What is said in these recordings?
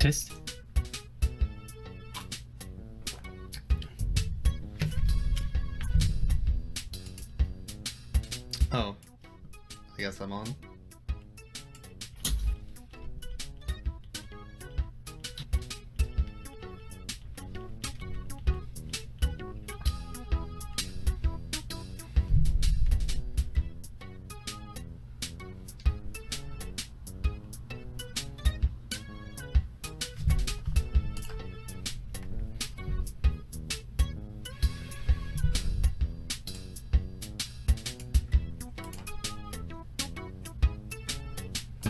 Test. Oh, I guess I'm on.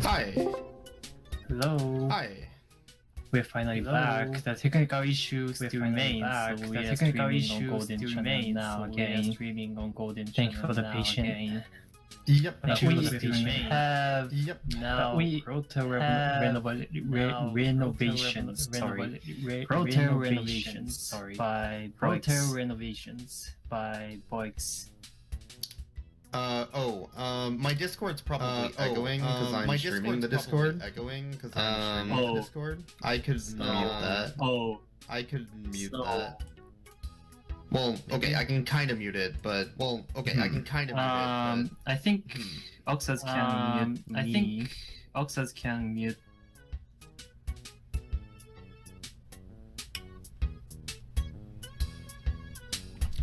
Hi. Hello. Hi. We're finally back. The technical issues still remain. So we are streaming on Golden Channel now again. Streaming on Golden Channel. Thank you for the patience. Yep. Thank you for the patience. Have Yep. now Crowtel Renovations. Sorry. Crowtel Renovations. Sorry. By Crowtel Renovations by boyks. My Discord's probably echoing because I'm streaming the Discord. Discord. I could mute that. I could mute that. Well, okay, I can kind of mute it, but I can kind of mute it. I think Oxas can mute me. I think Oxas can mute.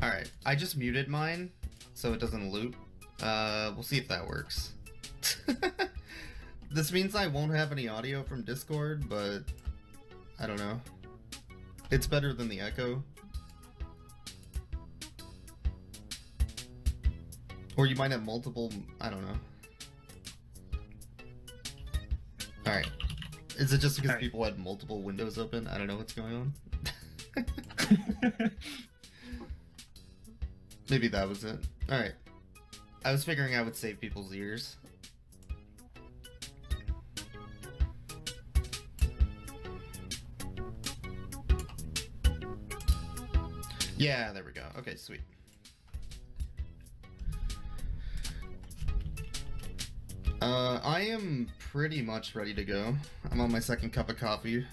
All right, I just muted mine, so it doesn't loop. We'll see if that works. This means I won't have any audio from Discord, but I don't know. It's better than the echo. Or you might have multiple, I don't know. Alright. Is it just because people had multiple windows open? I don't know what's going on. Maybe that was it. Alright. I was figuring I would save people's ears. Yeah, there we go. Okay, sweet. I am pretty much ready to go. I'm on my second cup of coffee.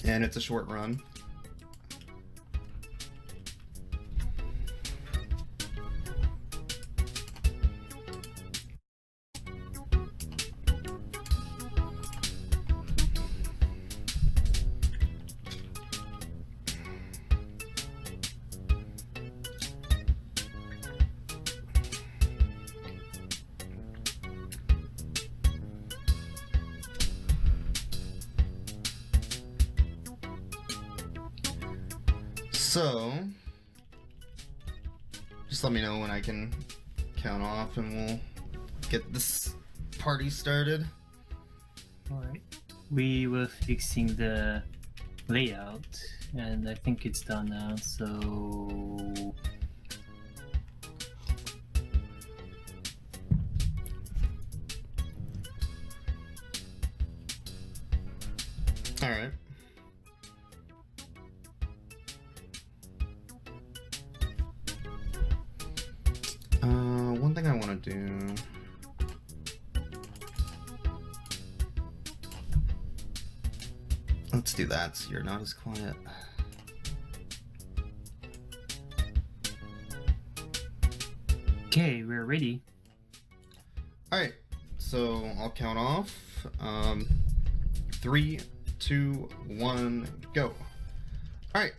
And it's a short run. So, just let me know when I can count off and we'll get this party started. Alright. We were fixing the layout, and I think it's done now, so... Alright. One thing I want to do... Let's do that so you're not as quiet. Okay, we're ready. Alright, so I'll count off. 3, 2, 1, go. Alright,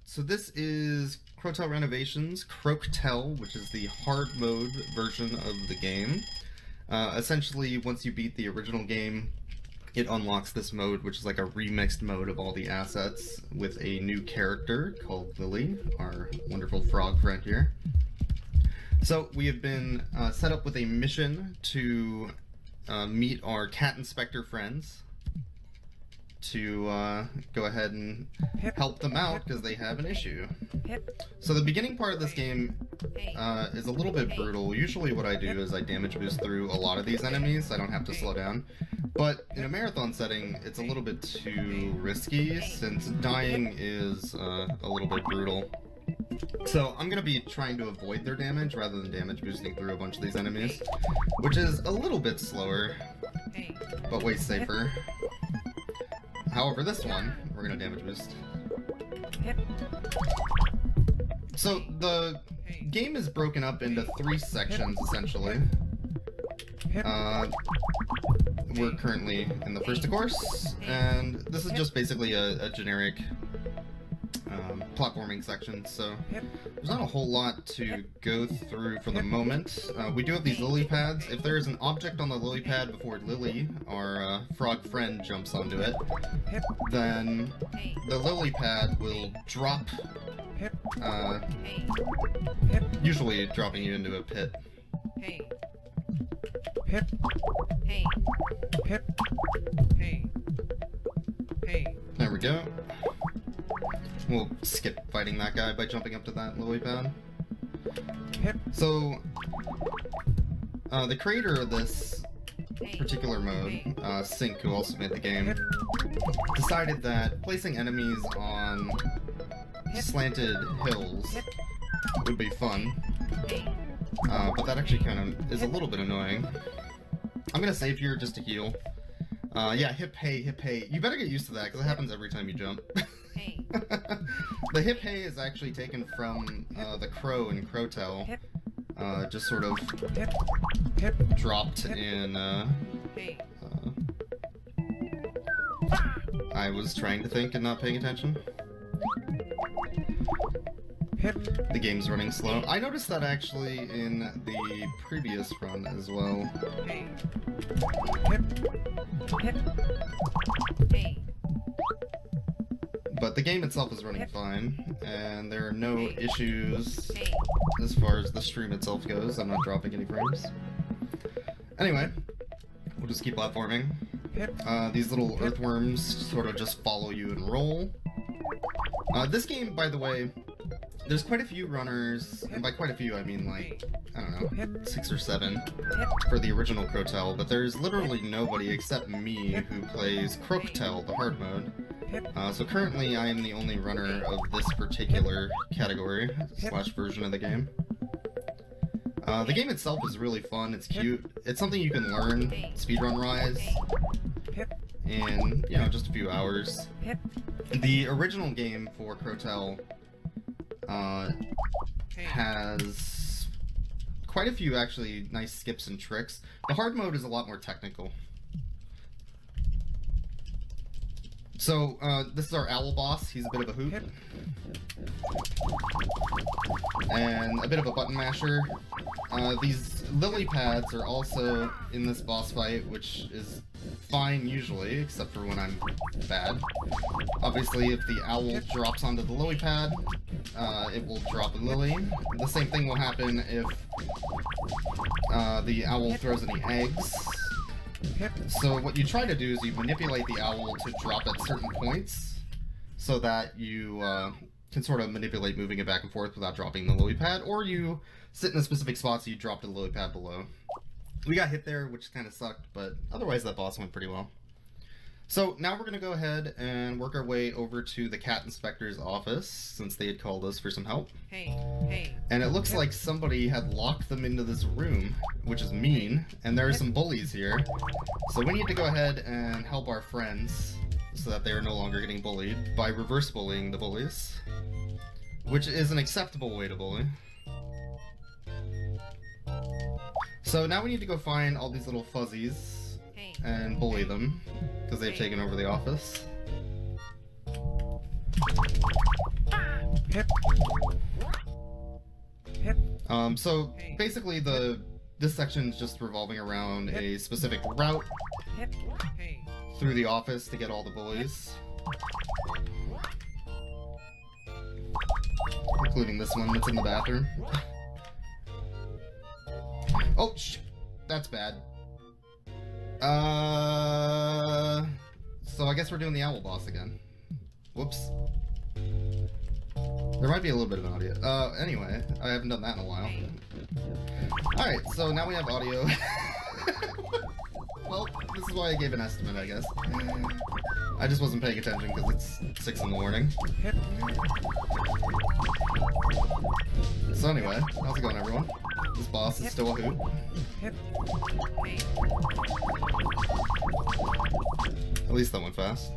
so this is Crowtel Renovations, Crowtel, which is the hard mode version of the game. Essentially, once you beat the original game, it unlocks this mode, which is like a remixed mode of all the assets with a new character called Lily, our wonderful frog friend here. So we have been set up with a mission to meet our cat inspector friends to go ahead and help them out because they have an issue. So the beginning part of this game is a little bit brutal. Usually what I do is I damage boost through a lot of these enemies. I don't have to slow down. But in a marathon setting, it's a little bit too risky since dying is a little bit brutal. So I'm gonna be trying to avoid their damage rather than damage boosting through a bunch of these enemies, which is a little bit slower, but way safer. However, this one, we're gonna damage boost. So the game is broken up into 3 sections, essentially. We're currently in the first, of course, and this is just basically a generic platforming section, so there's not a whole lot to go through for the moment. We do have these lily pads. If there is an object on the lily pad before Lily, our frog friend, jumps onto it, then the lily pad will drop, usually dropping you into a pit. There we go. We'll skip fighting that guy by jumping up to that lily pad. So, the creator of this particular mode, Sync, who also made the game, decided that placing enemies on slanted hills would be fun, but that actually kind of is a little bit annoying. I'm gonna save here just to heal. Yeah, hip hey, hip hey. You better get used to that, because it happens every time you jump. The hip hey is actually taken from the crow in Crowtel. Just sort of dropped in, I was trying to think and not paying attention. The game's running slow. I noticed that actually in the previous run as well. But the game itself is running fine, and there are no issues as far as the stream itself goes. I'm not dropping any frames. Anyway, we'll just keep platforming. These little earthworms sort of just follow you and roll. This game, by the way, there's quite a few runners, and by quite a few I mean like, I don't know, 6 or 7 for the original Crowtel, but there's literally nobody except me who plays Crowtel, the hard mode. So currently I am the only runner of this particular category / version of the game. The game itself is really fun, it's cute, it's something you can learn speedrun-wise in, you know, just a few hours. The original game for Crowtel has quite a few actually nice skips and tricks. The hard mode is a lot more technical. So, this is our owl boss. He's a bit of a hoot. And a bit of a button masher. These lily pads are also in this boss fight, which is fine usually, except for when I'm bad. Obviously, if the owl drops onto the lily pad, it will drop a lily. The same thing will happen if the owl throws any eggs. So what you try to do is you manipulate the owl to drop at certain points, so that you can sort of manipulate moving it back and forth without dropping the lily pad, or you sit in a specific spot so you drop the lily pad below. We got hit there, which kind of sucked, but otherwise that boss went pretty well. So now we're going to go ahead and work our way over to the cat inspector's office, since they had called us for some help. And it looks like somebody had locked them into this room, which is mean, and there are some bullies here. So we need to go ahead and help our friends, so that they are no longer getting bullied, by reverse bullying the bullies, which is an acceptable way to bully. So now we need to go find all these little fuzzies and bully them, because they've taken over the office. So basically this section is just revolving around a specific route through the office to get all the bullies. Including this one that's in the bathroom. Oh, that's bad. So I guess we're doing the owl boss again. Whoops. There might be a little bit of audio. Anyway, I haven't done that in a while. Alright, so now we have audio. well, this is why I gave an estimate, I guess. I just wasn't paying attention because it's 6 in the morning. So anyway, how's it going, everyone? This boss is still a hoot. At least that went fast.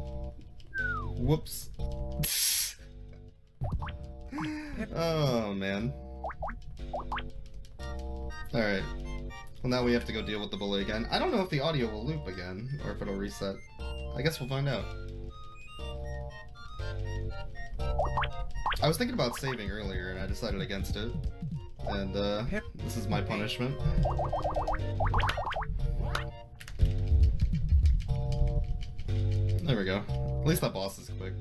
Whoops. Oh, man. Alright. Well, now we have to go deal with the bully again. I don't know if the audio will loop again, or if it'll reset. I guess we'll find out. I was thinking about saving earlier, and I decided against it. And, this is my punishment. There we go. At least that boss is quick.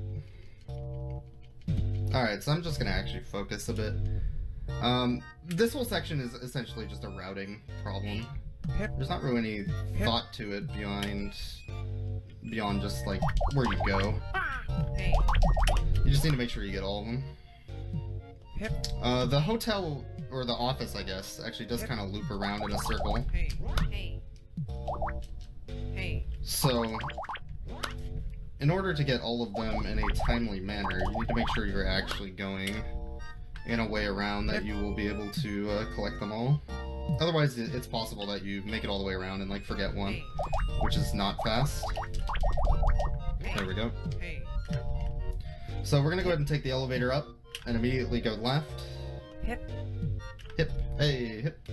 Alright, so I'm just gonna actually focus a bit. This whole section is essentially just a routing problem. There's not really any thought to it beyond just, like, where you go. You just need to make sure you get all of them. The hotel, or the office, I guess, actually does kind of loop around in a circle. So, in order to get all of them in a timely manner, you need to make sure you're actually going in a way around that you will be able to collect them all. Otherwise, it's possible that you make it all the way around and, like, forget one, which is not fast. There we go. So we're gonna go ahead and take the elevator up and immediately go left. Hip. Hey, hip.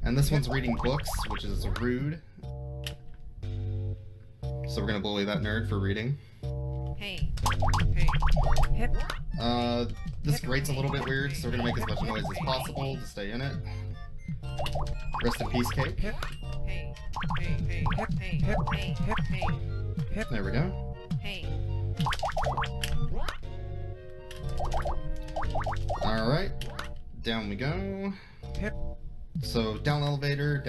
And this one's reading books, which is rude. So we're gonna bully that nerd for reading. Hip. This grate's a little bit weird, so we're gonna make as much noise as possible to stay in it. Rest in peace, cake. There we go. Alright, down we go. So down elevator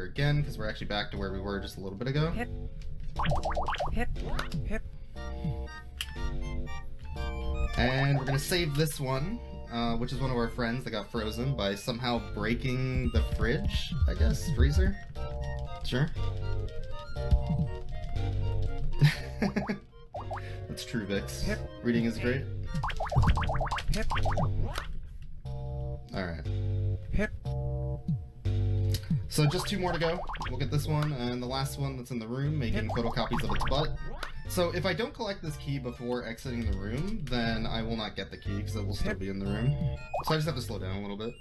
again, because we're actually back to where we were just a little bit ago. And we're gonna save this one, which is one of our friends that got frozen by somehow breaking the fridge, I guess? Freezer? Sure. That's true, Vix. Reading is great. Alright. So just 2 more to go. We'll get this one, and the last one that's in the room, making photocopies of its butt. So if I don't collect this key before exiting the room, then I will not get the key, because it will still be in the room. So I just have to slow down a little bit.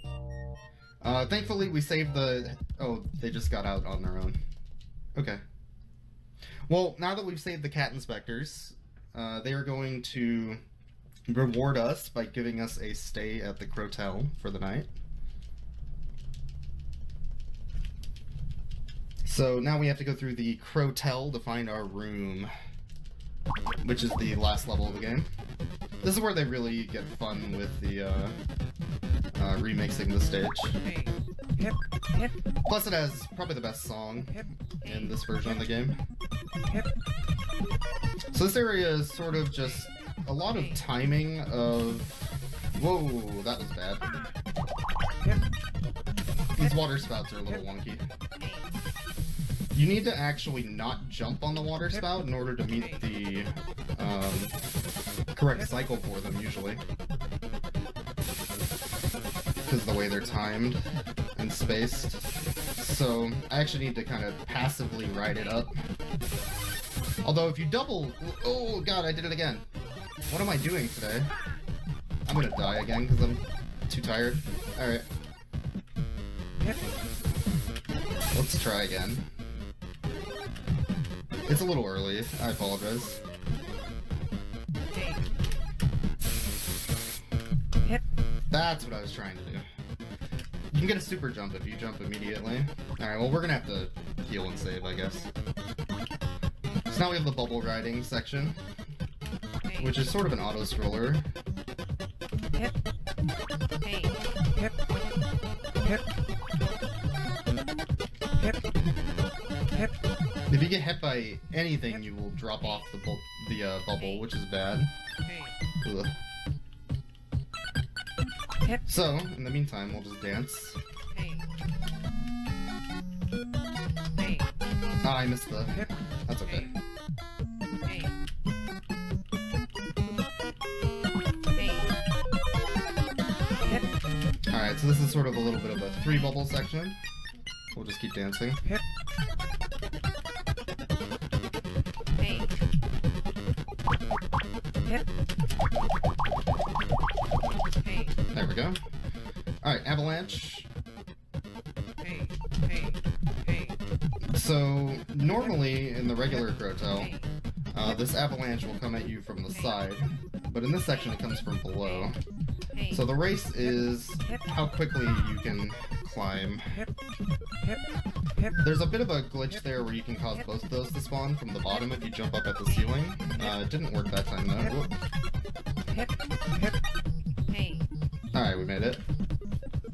Thankfully, we saved the... Oh, they just got out on their own. Okay. Well, now that we've saved the cat inspectors, they are going to reward us by giving us a stay at the Crowtel for the night. So now we have to go through the Crowtel to find our room, which is the last level of the game. This is where they really get fun with the remixing the stage. Plus it has probably the best song in this version of the game. So this area is sort of just a lot of timing of... Whoa, that was bad. These water spouts are a little wonky. You need to actually not jump on the water spout in order to meet the correct cycle for them, usually. Because of the way they're timed and spaced. So I actually need to kind of passively ride it up. Although if you double... Oh god, I did it again. What am I doing today? I'm gonna die again because I'm too tired. Alright. Let's try again. It's a little early. I apologize. That's what I was trying to do. You can get a super jump if you jump immediately. Alright, well we're gonna have to heal and save, I guess. So now we have the bubble riding section, which is sort of an auto-scroller. If you get hit by anything, you will drop off the bubble, which is bad. Ugh. So, in the meantime, we'll just dance. Oh, I missed the... That's okay. Alright, so this is sort of a little bit of a 3-bubble section. We'll just keep dancing. There we go. Alright, avalanche. So, normally in the regular Crowtel, this avalanche will come at you from the side, but in this section it comes from below. So the race is how quickly you can climb. There's a bit of a glitch there where you can cause both of those to spawn from the bottom if you jump up at the ceiling. It didn't work that time though. Alright, we made it.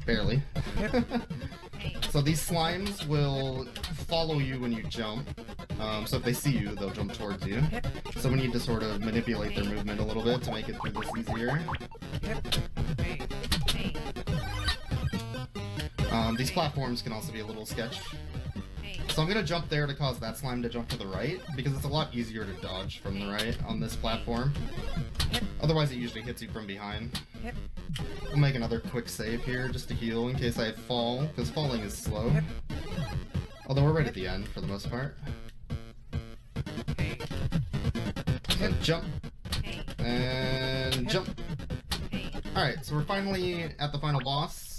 Barely. So these slimes will follow you when you jump. So if they see you, they'll jump towards you. So we need to sort of manipulate their movement a little bit to make it through this easier. These platforms can also be a little sketch. So I'm going to jump there to cause that slime to jump to the right, because it's a lot easier to dodge from the right on this platform. Otherwise it usually hits you from behind. We'll make another quick save here just to heal in case I fall, because falling is slow. Although we're right at the end for the most part. So jump. And jump. Alright, so we're finally at the final boss.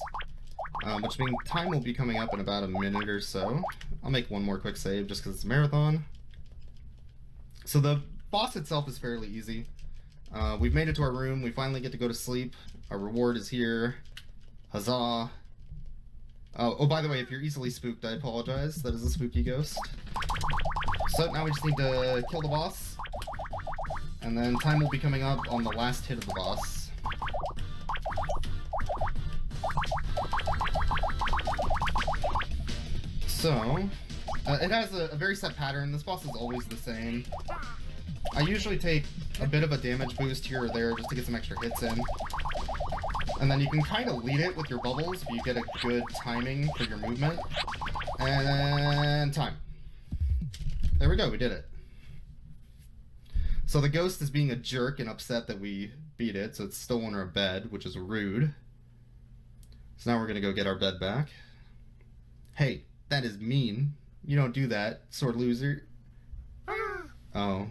Which means time will be coming up in about a minute or so. I'll make one more quick save just because it's a marathon. So the boss itself is fairly easy. We've made it to our room. We finally get to go to sleep. Our reward is here. Huzzah. Oh, by the way, if you're easily spooked, I apologize. That is a spooky ghost. So now we just need to kill the boss. And then time will be coming up on the last hit of the boss. So, it has a very set pattern. This boss is always the same. I usually take a bit of a damage boost here or there just to get some extra hits in. And then you can kind of lead it with your bubbles if you get a good timing for your movement. And time. There we go, we did it. So the ghost is being a jerk and upset that we beat it, so it's stolen our bed, which is rude. So now we're gonna go get our bed back. Hey, that is mean. You don't do that, sore loser. Oh.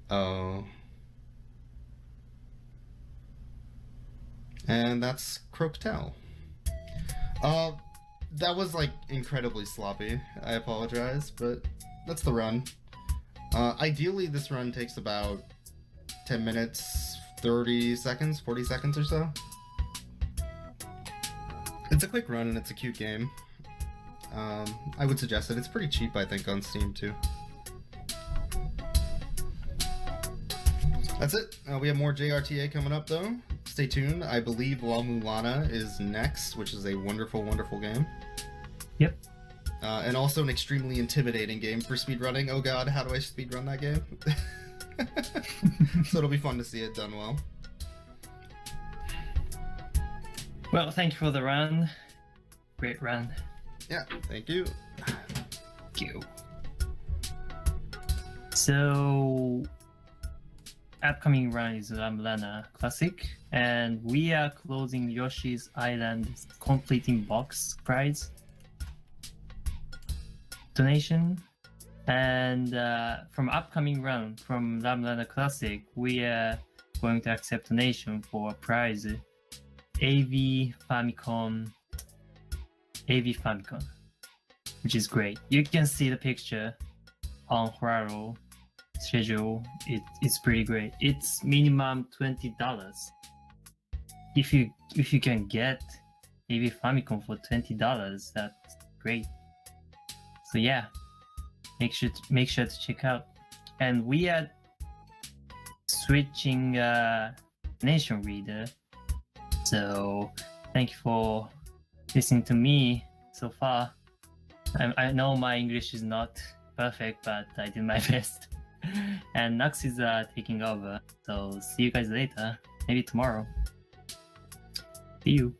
Oh. And that's Crowtel. That was like incredibly sloppy. I apologize, but that's the run. Ideally this run takes about 10 minutes, 30 seconds, 40 seconds or so. It's a quick run and it's a cute game. I would suggest it. It's pretty cheap, I think, on Steam too. That's it. We have more JRTA coming up though. Stay tuned. I believe La Mulana is next, which is a wonderful, wonderful game. Yep. And also an extremely intimidating game for speedrunning. Oh god, how do I speedrun that game? So it'll be fun to see it done well. Well, thank you for the run. Great run. Yeah, thank you. Thank you. So, upcoming run is Ramlana Classic, and we are closing Yoshi's Island completing box prize donation. And from upcoming run from Ramlana Classic, we are going to accept donation for a prize. AV Famicom, which is great. You can see the picture on Crowtel schedule. It's pretty great. It's minimum $20. If you can get AV Famicom for $20, that's great. So yeah, make sure to check out. And we are switching Nation Reader. So thank you for listening to me so far. I know my English is not perfect, but I did my best. And Nux is taking over. So see you guys later. Maybe tomorrow. See you.